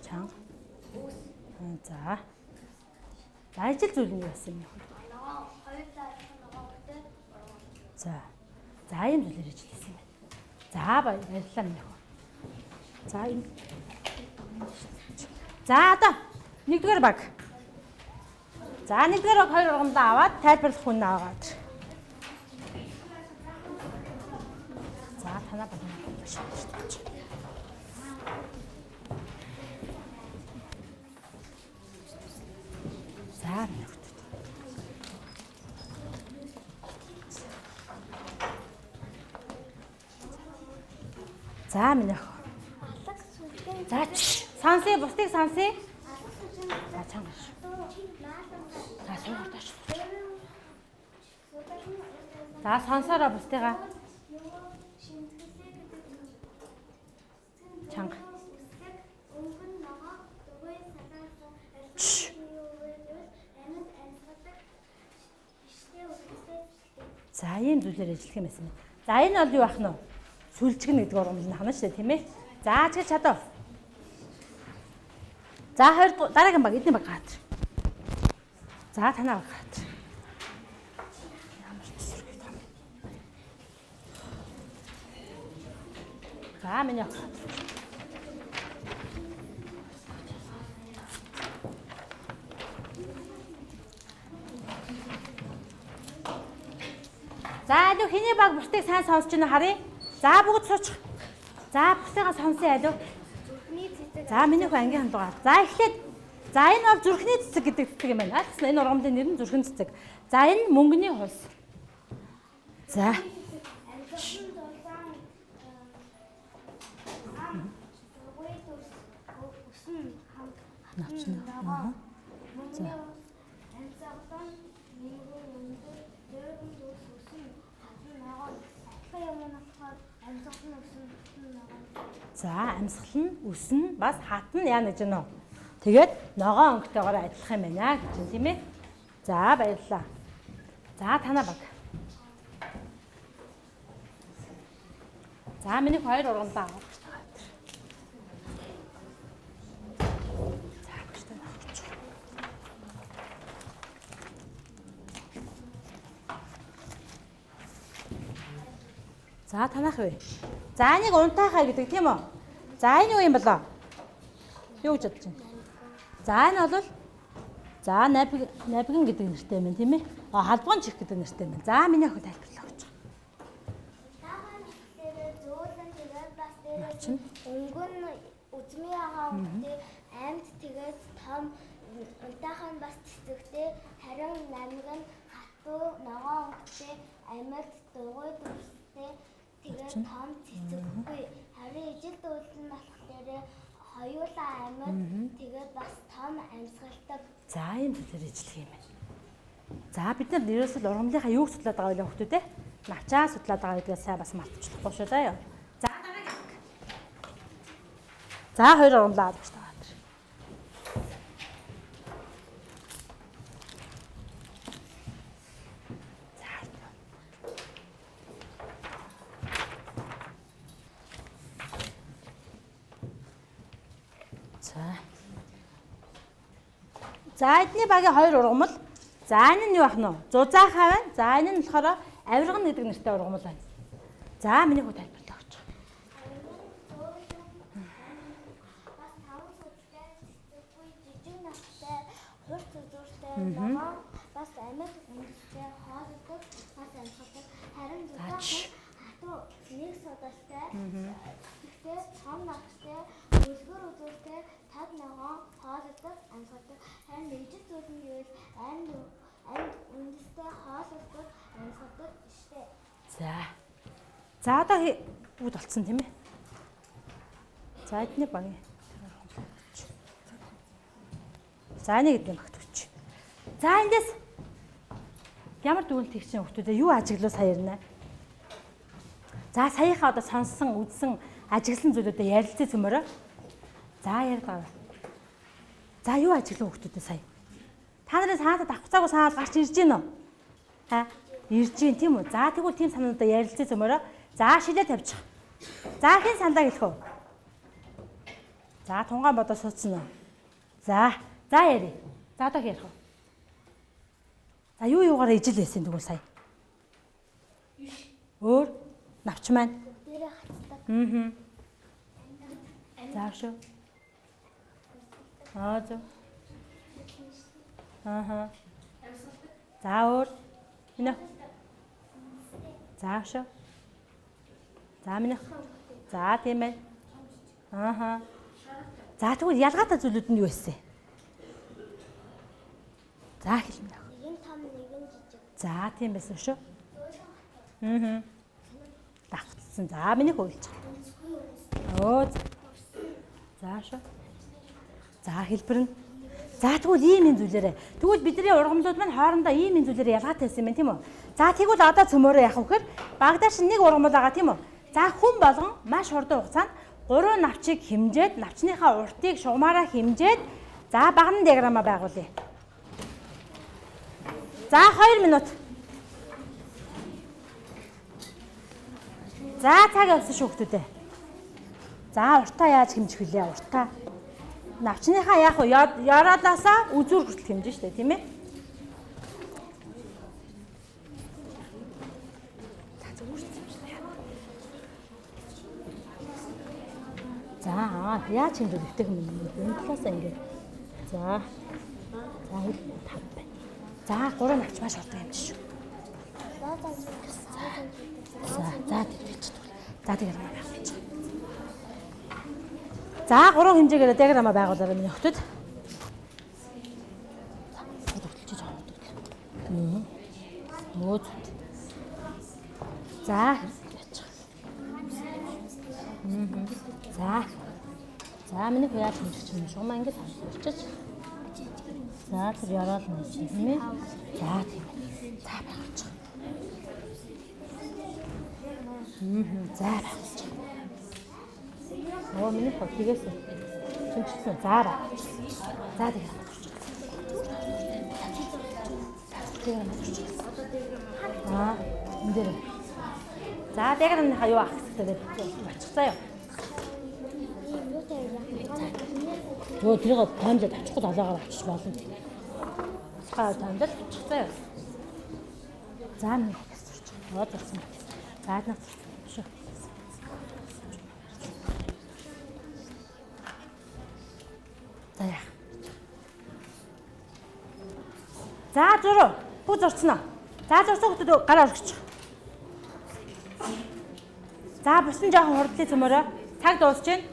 Чанга. За. За ижил зүйл нь юу байсан юм бэ? За. За ийм зүйлээр ижилсэн юм байна. За баярлалаа минь. За ийм. За одоо нэгдүгээр баг. За нэгдүгээр баг 2 ургамлаа аваад тайлбарлах хүн аваад. За танаа баг. За За минь. За сансыг бусдыг сансыг. За чанга. За суугартаач. За сонсороо бусдыгаа. Чанга. За ийм зүйлээр ажиллах юм байна. За энэ бол юу ах нь вэ? Сүлжгэн гэдэг ургамал нь хана шүү дээ, тийм ээ. За чиг чадав. За 20 дараагийн баг эдний баг гад. За танаа баг гад. Ямар төсөргөө том. За миний. За алуу хэний баг бусдыг сайн сонсож байна харъя. За бүгд сууч. За бусдыгаа сонсъё алуу. За миний хөө ангийн хандгаа. За эхлээд за энэ бол зүрхний цэцэг гэдэг цэцэг юм байна. Тэгсэн энэ ургамлын нэр нь зүрхний цэцэг. За энэ мөнгөний хус. За. За амьсгал нь үсэн бас хатна яа гэж байна уу? Тэгээд ногоон өнгөтэйгээр ажиллах юм байна гэж байна тийм ээ. За баярлалаа. За танаа баг. За миний 2 ургамлаа авах гэж байгаа. За баштай авчих. За танаах вэ? За энийг унтаахаа гэдэг тийм үү? За энэ юу юм болоо? Юу гэж бодож байна? За энэ бол за навиган гэдэг нэртэй юм тийм ээ. Халбган чих гэдэг нэртэй юм. За миний охин тайлбарлаа гэж байна. Өнгөн үзмийн агаа өнгөтэй амьд тэгээд том унтаахан бас цэцэгтэй харин намиг нь хатуу ногоон өнгөтэй амьд дугуй дүрстэй тэгээд том цэцэггүй харин ижил дүүл нь болохоор хоёулаа амьд тэгээд бас том амьсгалтай. За ийм зүйлээр ажиллах юм байна. За бид нар ерөөсөл ургамлынхаа юуг судлаад байгаа вэ хөлтөө те? Навчаа судлаад байгаа гэдгээ сайн бас мартчихлахгүй шүү даа ёо. За дараагийн. За 2 ургамлаа авах гэж байгаа. За эдний багийн 2 ургамал. За энэ нь юу ах нь вэ? Зузаахаа байна. За энэ нь болохоор авирган гэдэг нэртэй ургамал байна. За миний хүү тайлбарлаа гэж байна. Бас таван сүлжээ цэцэггүй жижиг настай хурц үзүүртэй ногоо бас амьд өнгөтэй хоолойдог бас амьсгалтай харин зузаах хатуу нэг содолтой гэхдээ том нагчтай үлгэр үзүүртэй таг ногоо хоолойдог амьсгалтай харин ижил зүйл нь юу вэ? Амьд үндэстэй хоолойдог амьсгалтай штэ. За одоо бүгд болцсон тийм ээ. За эдний багийн. За нэг гэдэг багт өч. За эндээс ямар дүгнэлт хийх чинь хүмүүстээ юу ажиглуу саярна. За саяхаа одоо сонссон, үзсэн, ажигласан зүйлүүдэд ярилцээ цөмөрөө. За яриад байгаа. За юу ажиглуу хүмүүстээ сая. Та нарын санаатад авцаагүй санаад гарч ирж гин үү? Ха? Ирж гин тийм үү? За тэгвэл тийм санаудаа ярилцээ цөмөрөө. За шилээ тавьчих. За хэн сандаа хэлэх вэ? За тунгаан бодоо суудсан уу? За яри. За одоо ярих уу? За юугаар ижил байсан тэгвэл сая? Өөр навч маань. Дээрээ хатдаг. За шүү. За. За өөр. Минь. За шүү. За минь. За тийм ээ. За тэгвэл ялгаатай зүйлүүд нь юу вэ? За хэлмэ. Нэгэн том, нэгэн жижиг. За тийм байсан шүү. Давтсан. За миний хөвлөж. За шүү. За хэлбэр нь. За тэгвэл ийм юм зүйлээрээ. Тэгвэл бидний ургамлууд маань хоорондоо ийм юм зүйлээр ялгаатай байсан юм байна тийм үү? За тэгвэл одоо цөмөөрөө яах вэ гэхээр багадаш нэг ургамал байгаа тийм үү? За хүн болгон маш хурдан хугацаанд 3 навчийг хэмжээд, навчныхаа уртыг шугамаараа хэмжээд за багнан диаграмма байгуулъя. За 2 минут. За цаг явсан шүү хүмүүстээ. За уртаа яаж хэмжих вүлээ? Уртаа. Навчныхаа яах вэ? Яраалаасаа үзүүр хүртэл хэмжин штэ, тийм ээ? За яаж хэмжих дэвтэх юм бэ? Энэ талаас ингэ. За 5 байна. За 3 навч маш хурдан хэмжиж шүү. За тэгвч. За диаграмма байгуулж. За 3 хэмжээгээр диаграмма байгуулаарай миний хөлтөд. Хөтлөж байгаа. За. За миний хөө яаж хэмжих юм шугамаа ингэж авчиж. За тэр яраал нь тийм ээ. За тийм. За байгуулж. За байгуулж. Миний хөө тгээс чимчсэн. За байгуулж. За тийм. Энд дээр. За диаграмынхаа юу ах гэдэг очихсан юу? Юу тэрийг таймдад авчихгүй далаагаар авчиж болно. Сахаа таймдад авчихсан юу? За нэг хэсэрч. Ноо зурсан. За нэг шүү. За яа. За зуруу. Бүх зурцсан уу? За зурсан хүмүүс гараа өргөч. За бусан жоохон хурдлын цөмөрөө цаг дуусч байна.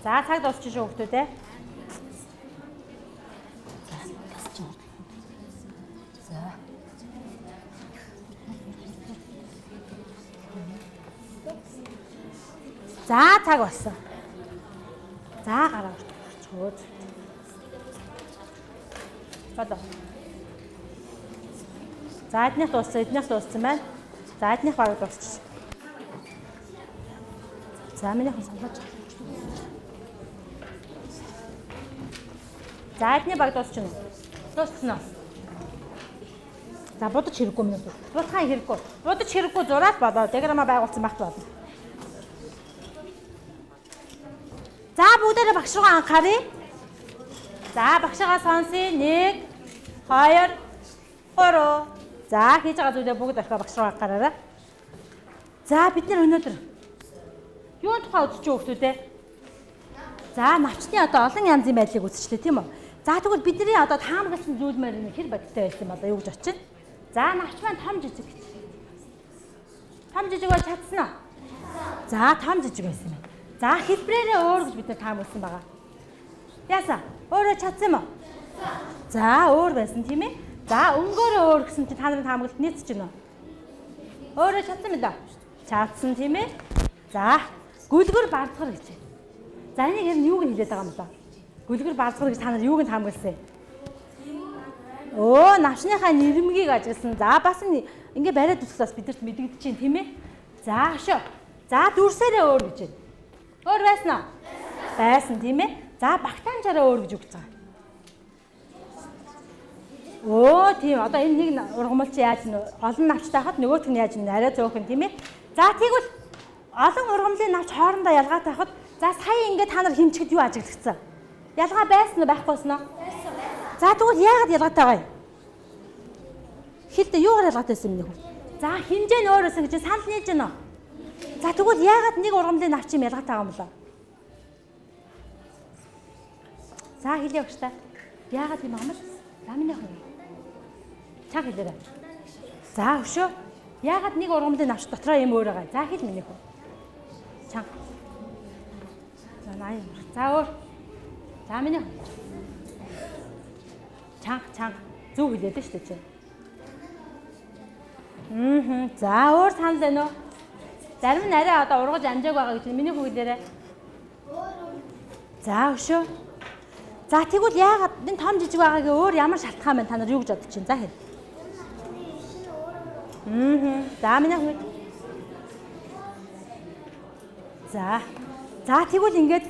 За цаг дуусч шүү хүмүүстээ. За цаг болсон. За гараа өргөч. Бадаа. За эднийх дууссан байна. За эднийх баг дуусчих. За минийх нь санаж. За эдний баг дуусчихна. Дуусчихна. За будаж хэрэггүй минь. Будахаа хэрэггүй. Будаж хэрэггүй зураад болоо. Диаграмма байгуулсан багт болно. За бүгдээрээ багш руугаа анхаарай. За багшаа сонсъё. 1 2 3. За хийж байгаа зүйлээ бүгд орхио багш руу анхаараарай. За бид нэр өнөөдөр юу тухай үзэж байгаа хүмүүс үү? За навчны одоо олон янзын байдлыг үзчихлээ тийм үү? За тэгвэл бидний одоо таамагласан зүйл мөр хэр бодиттой байсан юм одоо юу гэж очив? За навч маань том жижиг. Том жижиг бол чадсан уу? За том жижиг байсан юм. За хэлбэрээрээ өөр гэж бид нэр таамагласан байгаа. Яасан? Өөрөө чадсан юм уу? За өөр байсан тийм ээ? За өнгөөрөө өөр гэсэн чинь та нарын таамаглалт нийцэж байна уу? Өөрөө чадсан мэлээ? Чадсан тийм ээ? За гүлгэр бардгар гэж. За энийг юуг нь хэлээд байгаа юм бэ? Гүлгэр бардгар гэж та нар юуг нь таамагласан? Навчныхаа нэрмгийг ажигласан. За бас ингээ бариад үсгээс бидэрт мэдэгдэж чинь тийм ээ? За шүү. За дүрсээрээ өөр гэж байна. Өөр байсан уу? Байсан тийм ээ? За багтаамжаараа өөр гэж үгж байгаа. Тийм одоо энэ нэг ургамал чи яаж нь олон навчтай хахад нөгөөх нь яаж нь арай зөөхөн тийм ээ. За тэгвэл олон ургамлын навч хоорондоо ялгаатай хахад за сая ингээд та нар хэмчихэд юу ажиглагдсан? Ялгаа байсан уу байхгүйсэн үү? Байсан. За тэгвэл яагаад ялгаатай байгаа юм? Хэлдэ юугаар ялгаатай байсан юм бэ? За хэмжээ нь өөрөөсөн гэж санал нийлж байна уу? За тэгвэл яагаад нэг ургамлын навч юм ялгаатай байгаа юм болоо? За хэлээ өгч та. Яагаад юм амар? За минь яах вэ? Чаг хэлээрэй. За өшөө. Яагаад нэг ургамлын навч дотроо юм өөр байгаа? За хэл минь хөө. Чанга. За наа. За өөр. За минь. Чанга. Зүг хэлээд шүү дээ чи. За өөр санал байна уу? Зарим нь арай одоо ургаж амжааг байгаа гэж миний хөвгөлээрээ. За өшөө. За тэгвэл яагаад энэ том жижиг байгаагийн өөр ямар шалтгаан байна та нар юу гэж бодож чинь? За хэл. За минь хөө. За тэгвэл ингээд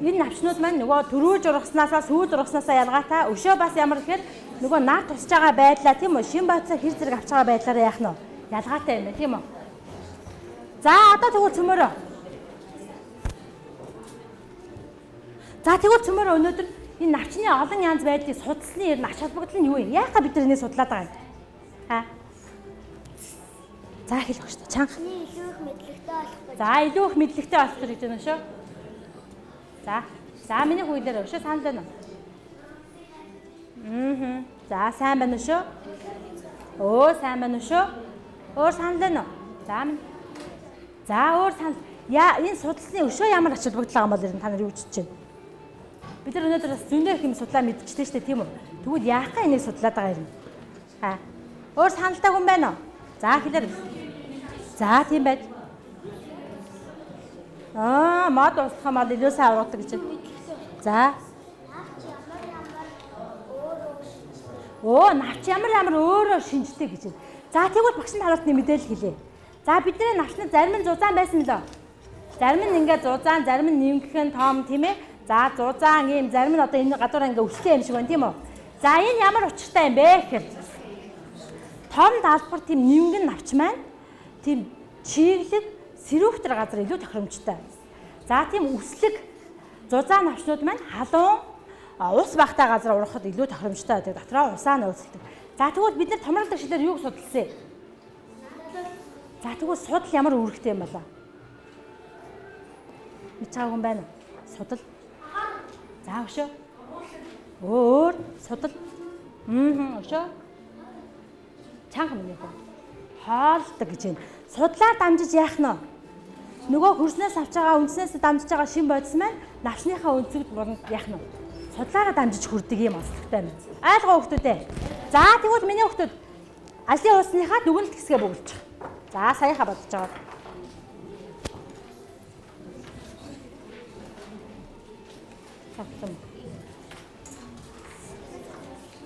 энэ навчнууд маань нөгөө төрөөж ургаснасаа сүүл ургаснасаа ялгаатай өшөө бас ямар гэхээр нөгөө нар тусаж байгаа байдлаа тийм үү шин байцаа хэр зэрэг авч байгаа байдлаараа яах нь ялгаатай юм байна тийм үү. За одоо тэгвэл цөмөрөө. За тэгвэл цөмөрөө өнөөдөр энэ навчны олон янз байдлыг судалсны ер нь ач холбогдол нь юу вэ? Яагаад бид нар энийг судлаад байгаа юм? За хэлэх гэж та чанга. Илүү их мэдлэгтэй болох гэж. За илүү их мэдлэгтэй болох гэж байна шүү. За миний хөвлөөр өшөө санал байна. За сайн байна шүү. Сайн байна шүү. Өөр санал байна уу? За өөр санал. Энэ судалсны өшөө ямар ач холбогдол байгаа юм бол та нар юу гэж байна? Бид нар өнөөдөр бас зөндөө их юм судлаа мэдчихлээ шүү дээ тийм үү? Тэгвэл яахаа энийг судлаад байгаа юм? Өөр саналтай хүн байна уу? За хэлээр. За тийм байж. Мод ууслах юм бол илүү сайн ургадаг гэж байна. За. Навч ямар өөрөө шинжтэй гэж байна. За тэгвэл багш нар харуултны мэдээлэл хэлье. За бидний навчнад зарим нь зузаан байсан мөлөө. Зарим нь ингээд зузаан, зарим нь нэмгхэн том тийм ээ. За зузаан ийм зарим нь одоо энэ гадуур ингээ өстэй юм шиг байна тийм үү? За энэ ямар учиртай юм бэ гэхээр том даалбар тийм нэмгэн навч маань тийм чиглэг сэрүүхтэр газар илүү тохиромжтой. За тийм үслэг зузаан навчнууд маань халуун ус багтаа газар ургахад илүү тохиромжтой байдаг. Дотроо усаа нөөцлөдөг. За тэгвэл бид нар томруулдаг шилээр юуг судалсан? За тэгвэл судал ямар үүрэгтэй юм болоо? Мэдчихэв хүн байна уу? Судал. За өшөө. Өөр судал. Өшөө. Чанга минь хөө. Хаалдаг гэж байна. Судлаар дамжиж яах нь? Нөгөө хөрснөөс авч байгаа үндснээс дамжиж байгаа шин бодис маань навчныхаа өнцөгд борон яах нь? Судлаараа дамжиж хүрдэг юм онцлогтой юм. Ойлгоо хүүхдүүд ээ. За тэгвэл миний хүүхдүүд ажлын уусныхаа дүгнэлт хэсгээ бүгэлчих. За саяхаа бодож байгаа.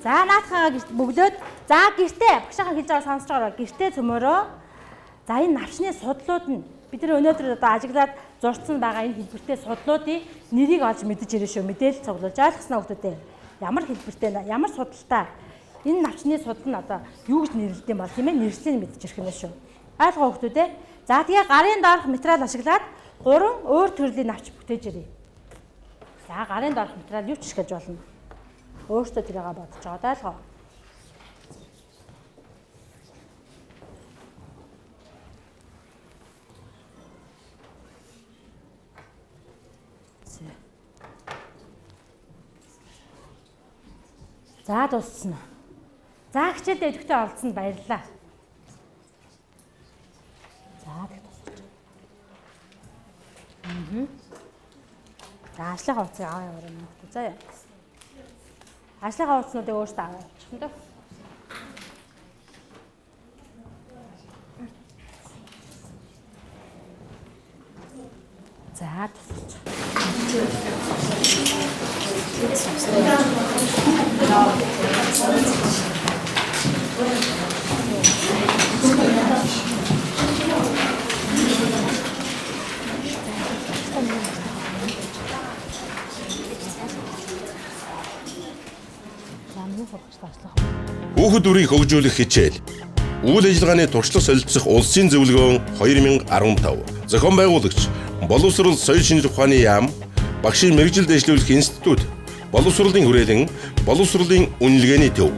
За наатахаа бөглөөд за гэртээ багшаахаа хэлж байгаа сонсож байгаа гэртээ цөмөрөө. За энэ навчны судлууд нь бид нар өнөөдөр одоо ажиглаад зурцсан байгаа энэ хэлбэртэй судлуудын нэрийг олж мэдэж ирэн шүү. Мэдээлэл цуглуулж ойлгосноо хүмүүстээ. Ямар хэлбэртэй ямар судалтай энэ навчны судал нь одоо юу гэж нэрлэдэг юм бол тийм ээ нэршлийг мэдэж ирэх юм шүү. Ойлгоо хүмүүстээ. За тэгээ гарын доорх материал ашиглаад 3 өөр төрлийн навч бүтээж ирье. За гарын доорх материал юу ч ашиглаж болно. Өөртөө тэрийгээ бодож байгаа даа. За дууссан. За хичээлдээ идэвхтэй оролцсонд баярлалаа. За тэг дуусчих. За ажлынхаа хувцсыг аваа яваарай юм. За. Ажлынхаа хувцснуудыг өөртөө аваа явуучих юм даа. За дуусчих. Хүүхэд үрийг хөгжүүлэх хичээл Үйл ажиллагааны туршлага солилцох улсын зөвлөгөөн 2015. Зохион байгуулагч боловсрол соёл шинжлэх ухааны яам, багшийн мэргэжил дэвшлүүлэх институт, боловсролын хүрээлэн, боловсролын үнэлгээний төв.